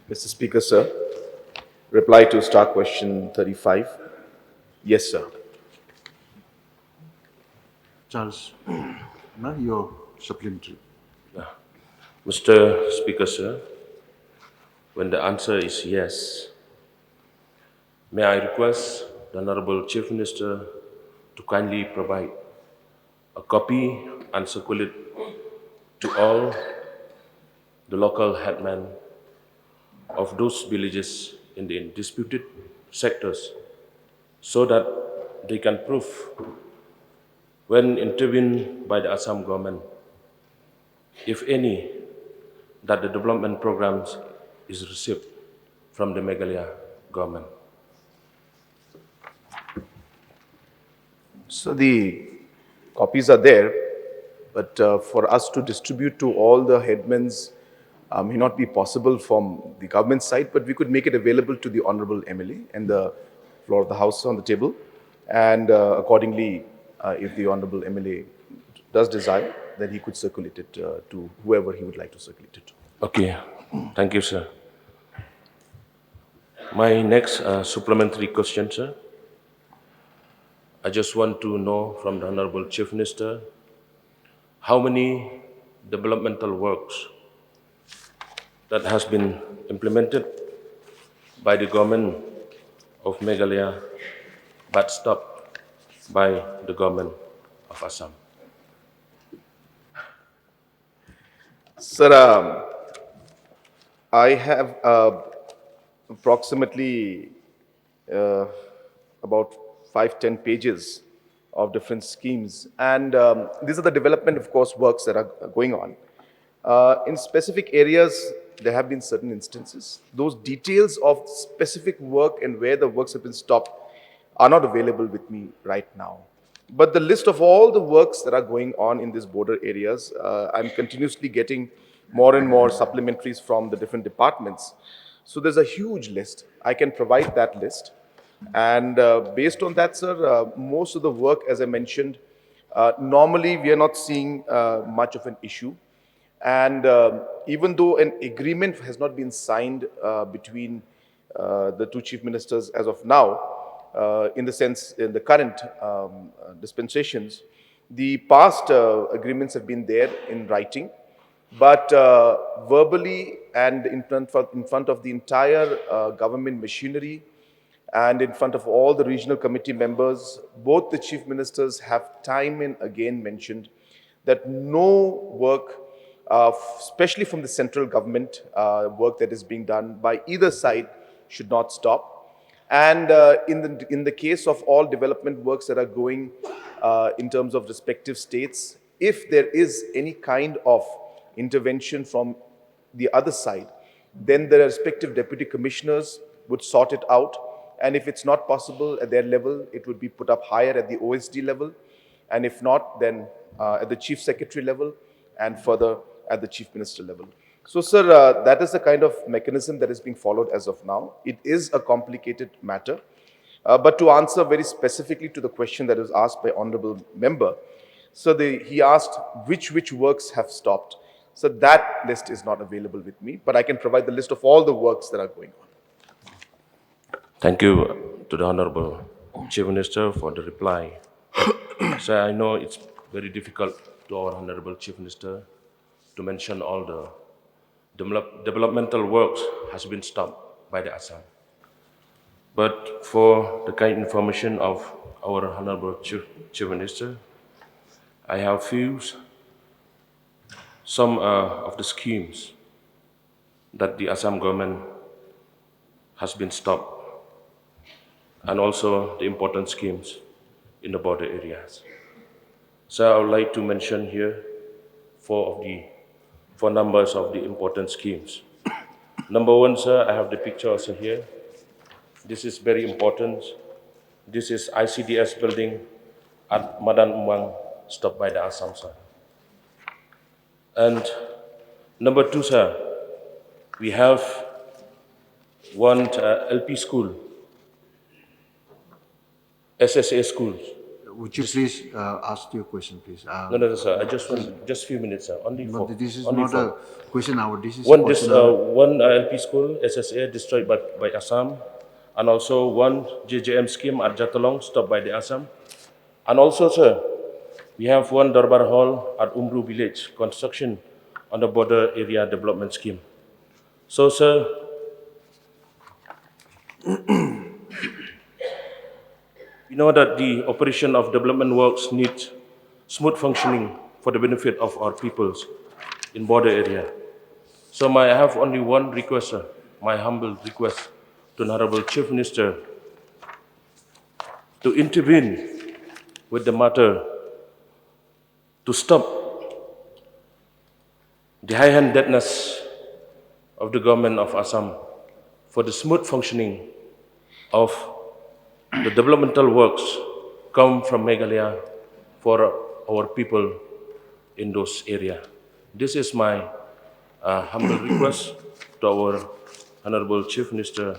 Mr. Speaker, sir, reply to Star Question 35. Yes, sir. Charles, now your supplementary. Mr. Speaker, sir, when the answer is yes, may I request the Honorable Chief Minister to kindly provide a copy and circulate to all the local headmen of those villages in the disputed sectors so that they can prove when intervened by the Assam government, if any, that the development programs is received from the Meghalaya government. So the copies are there, but for us to distribute to all the headmans may not be possible from the government side, but we could make it available to the Honorable MLA and the floor of the House on the table. And accordingly, if the Honorable MLA does desire, then he could circulate it to whoever he would like to circulate it to. Okay, thank you, sir. My next supplementary question, sir. I just want to know from the Honorable Chief Minister how many developmental works that has been implemented by the government of Meghalaya but stopped by the government of Assam. Sir, I have approximately about 5-10 pages of different schemes, and these are the development, of course, works that are going on. In specific areas, there have been certain instances. Those details of specific work and where the works have been stopped are not available with me right now. But the list of all the works that are going on in these border areas, I'm continuously getting more and more supplementaries from the different departments. So there's a huge list. I can provide that list. And based on that, sir, most of the work, as I mentioned, normally we are not seeing much of an issue. And even though an agreement has not been signed between the two chief ministers as of now, in the sense, in the current dispensations, the past agreements have been there in writing, but verbally and in front of the entire government machinery and in front of all the regional committee members, both the chief ministers have time and again mentioned that no work, especially from the central government, work that is being done by either side should not stop. And in the case of all development works that are going in terms of respective states, if there is any kind of intervention from the other side, then the respective deputy commissioners would sort it out. And if it's not possible at their level, it would be put up higher at the OSD level. And if not, then at the chief secretary level and further at the chief minister level. So, sir, that is the kind of mechanism that is being followed as of now. It is a complicated matter. But to answer very specifically to the question that was asked by honorable member, so he asked which works have stopped. So that list is not available with me, but I can provide the list of all the works that are going on. Thank you to the Honorable Chief Minister for the reply. So I know it's very difficult to our Honorable Chief Minister to mention all the developmental works has been stopped by the Assam. But for the kind information of our Honorable Chief Minister, I have some of the schemes that the Assam government has been stopped, and also the important schemes in the border areas. So I would like to mention here four numbers of the important schemes. Number one, sir, I have the picture also here. This is very important. This is ICDS building at Madan Umang, stopped by the Assam, sir. And number two, sir, we have one LP school, SSA schools, Would you please ask your question, please? No, sir. I just want just few minutes, sir. Only But for this is only not for a question hour. This is one question hour. one LP school SSA destroyed by Assam, and also one JJM scheme at Jatalong stopped by the Assam, and also, sir, we have one Darbar Hall at Umru village construction on the border area development scheme. So, sir, we know that the operation of development works needs smooth functioning for the benefit of our peoples in border area. So I have only one request, sir, my humble request to Honorable Chief Minister to intervene with the matter to stop the high-handedness of the government of Assam for the smooth functioning of the developmental works come from Meghalaya for our people in those areas. This is my humble request to our Honorable Chief Minister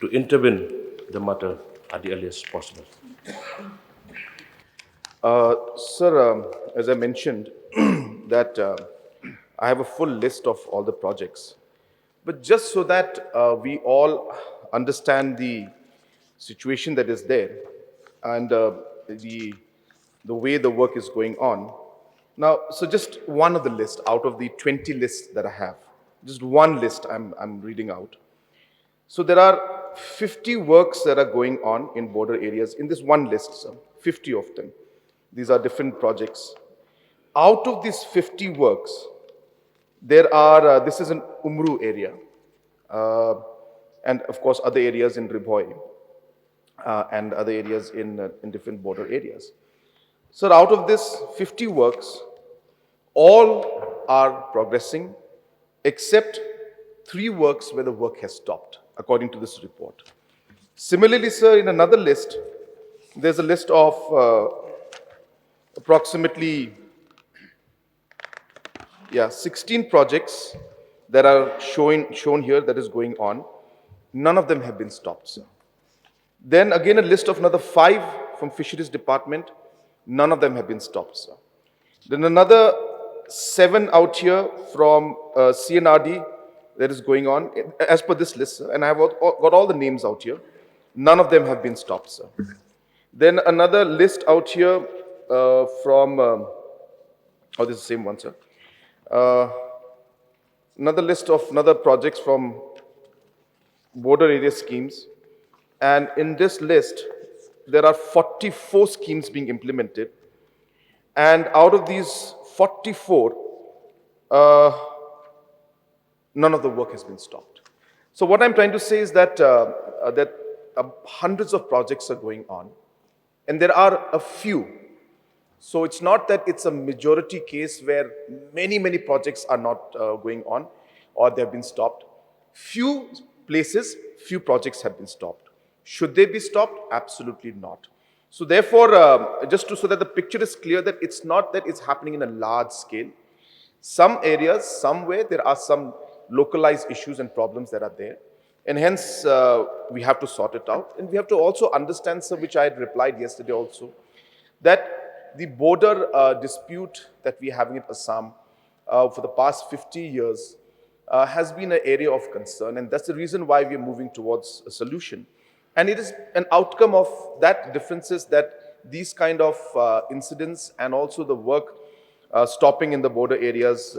to intervene the matter at the earliest possible. Sir, as I mentioned, that I have a full list of all the projects. But just so that we all understand the situation that is there and the way the work is going on. Now, so just one of the list out of the 20 lists that I have, just one list I'm reading out. So there are 50 works that are going on in border areas in this one list, sir, 50 of them. These are different projects. Out of these 50 works, there are, this is an Umru area, and of course other areas in Ribhoi, and other areas in different border areas. So out of this 50 works, all are progressing except 3 works where the work has stopped, according to this report. Similarly, sir, in another list, there's a list of approximately 16 projects that are shown here that is going on. None of them have been stopped, sir. Then again, a list of another 5 from Fisheries Department. None of them have been stopped, sir. Then another 7 out here from CNRD that is going on, as per this list, sir, and I have got all the names out here. None of them have been stopped, sir. Then another list out here from, this is the same one, sir. Another list of another projects from border area schemes. And in this list, there are 44 schemes being implemented. And out of these 44, none of the work has been stopped. So what I'm trying to say is that, hundreds of projects are going on, and there are a few. So it's not that it's a majority case where many projects are not going on or they have been stopped. Few places, few projects have been stopped. Should they be stopped? Absolutely not. So therefore, so that the picture is clear that it's not that it's happening in a large scale. Some areas, somewhere, there are some localized issues and problems that are there. And hence, we have to sort it out. And we have to also understand, sir, which I had replied yesterday also, that the border dispute that we are having in Assam for the past 50 years has been an area of concern. And that's the reason why we are moving towards a solution. And it is an outcome of that differences that these kind of incidents and also the work stopping in the border areas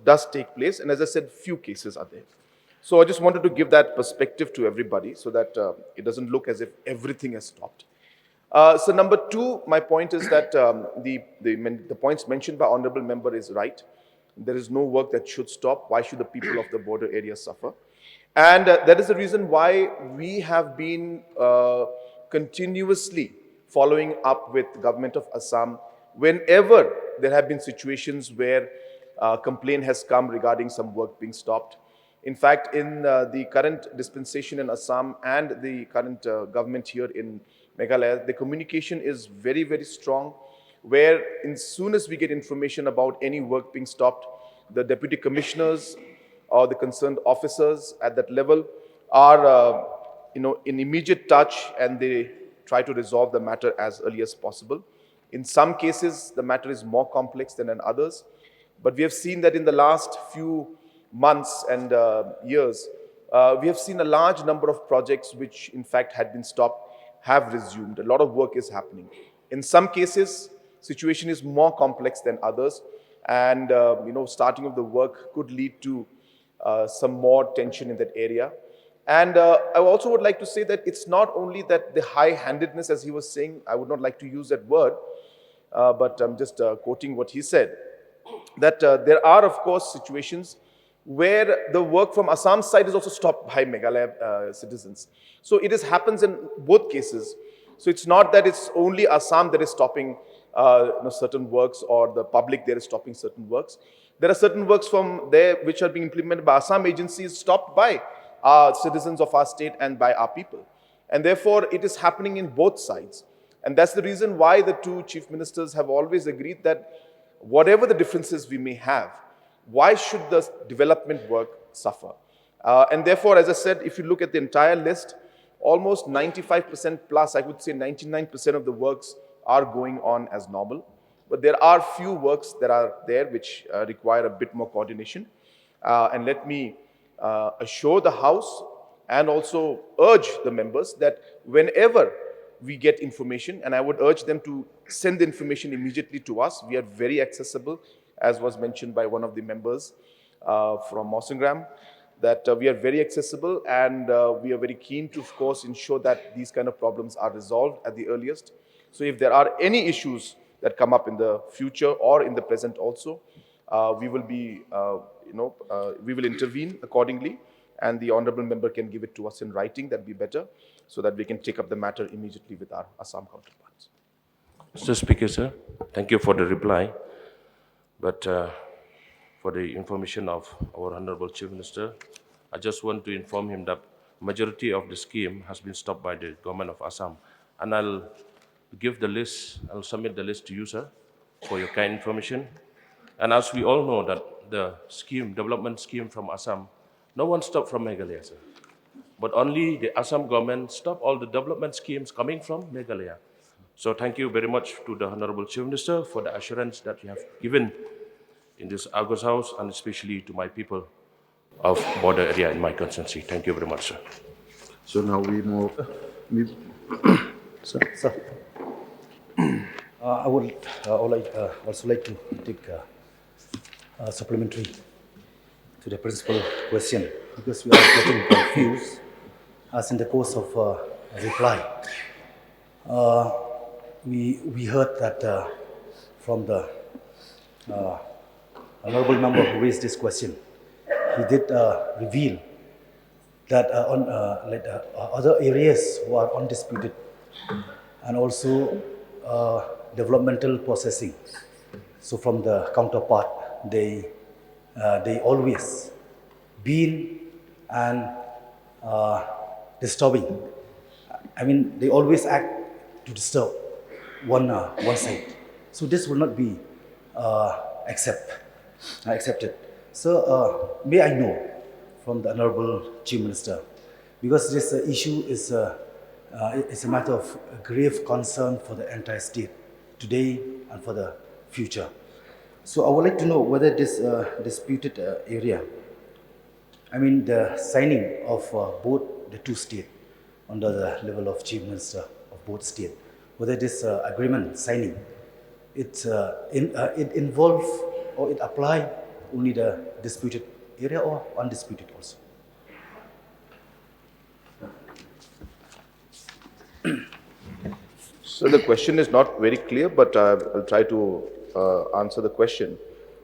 does take place. And as I said, few cases are there. So I just wanted to give that perspective to everybody so that it doesn't look as if everything has stopped. So number 2, my point is that the points mentioned by Honorable Member is right. There is no work that should stop. Why should the people of the border area suffer? And that is the reason why we have been continuously following up with the government of Assam whenever there have been situations where complaint has come regarding some work being stopped. In fact, in the current dispensation in Assam and the current government here in Meghalaya, the communication is very strong, where as soon as we get information about any work being stopped, the deputy commissioners or the concerned officers at that level are in immediate touch, and they try to resolve the matter as early as possible. In some cases, the matter is more complex than in others, but we have seen that in the last few months and years, we have seen a large number of projects which in fact had been stopped have resumed. A lot of work is happening. In some cases, situation is more complex than others, and starting of the work could lead to some more tension in that area. And I also would like to say that it's not only that the high-handedness, as he was saying, I would not like to use that word, but I'm just quoting what he said, that there are, of course, situations where the work from Assam side is also stopped by Meghalaya citizens. So it happens in both cases. So it's not that it's only Assam that is stopping certain works, or the public there is stopping certain works. There are certain works from there which are being implemented by Assam agencies, stopped by citizens of our state and by our people. And therefore, it is happening in both sides. And that's the reason why the two chief ministers have always agreed that whatever the differences we may have, why should the development work suffer? And therefore, as I said, if you look at the entire list, almost 95% plus, I would say 99% of the works are going on as normal. But there are few works that are there which require a bit more coordination. And let me assure the House and also urge the members that whenever we get information, and I would urge them to send the information immediately to us. We are very accessible, as was mentioned by one of the members from Mawsyngram, that we are very accessible, and we are very keen to, of course, ensure that these kind of problems are resolved at the earliest. So if there are any issues that come up in the future or in the present also, we will be, we will intervene accordingly, and the honorable member can give it to us in writing. That'd be better, so that we can take up the matter immediately with our Assam counterparts. Mr. Speaker, sir, thank you for the reply. But for the information of our Honorable Chief Minister, I just want to inform him that majority of the scheme has been stopped by the government of Assam. And I'll give the list, I'll submit the list to you, sir, for your kind information. And as we all know that the scheme, development scheme from Assam, no one stopped from Meghalaya, sir. But only the Assam government stopped all the development schemes coming from Meghalaya. So thank you very much to the Honorable Chief Minister for the assurance that you have given in this August House, and especially to my people of border area in my constituency. Thank you very much, sir. So now we move. Sir, I would also like to take supplementary to the principal question, because we are getting confused as in the course of reply. We heard that from the honorable member who raised this question, he did reveal that on other areas who are undisputed, and also developmental processing. So from the counterpart, they always been and disturbing. I mean, they always act to disturb one side. So this will not be accepted. So may I know from the Honorable Chief Minister, because this issue is it's a matter of grave concern for the entire state today and for the future. So I would like to know whether this disputed area, I mean the signing of both the two states under the level of Chief Minister of both states, whether this agreement signing, it involve or it apply only the disputed area or undisputed also? So the question is not very clear, but I'll try to answer the question.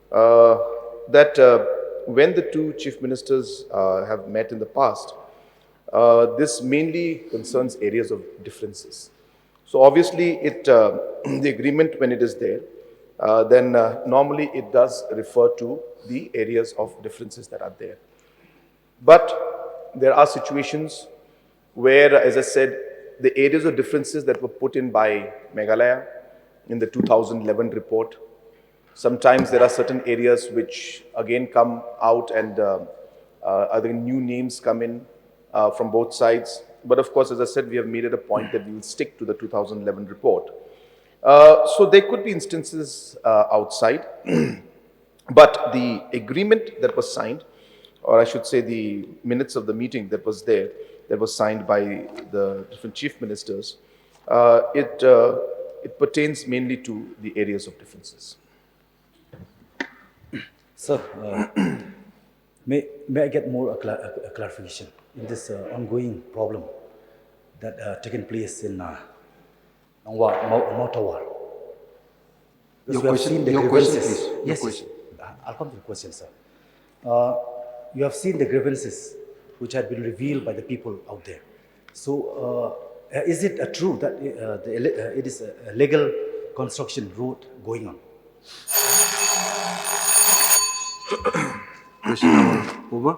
When the two chief ministers have met in the past, this mainly concerns areas of differences. So obviously, the agreement, when it is there, then normally it does refer to the areas of differences that are there. But there are situations where, as I said, the areas of differences that were put in by Meghalaya in the 2011 report, sometimes there are certain areas which again come out, and other new names come in from both sides. But of course, as I said, we have made it a point that we will stick to the 2011 report. So there could be instances outside, but the agreement that was signed, or I should say the minutes of the meeting that was there, that was signed by the different chief ministers, it pertains mainly to the areas of differences. Sir, may I get more a clarification in this ongoing problem that taken place in Mautawar? Your We have question- seen the your question, grievances. please. Your Yes, question. I'll come to the question, sir. You have seen the grievances which had been revealed by the people out there. So, is it true that it is a legal construction road going on? Question number over.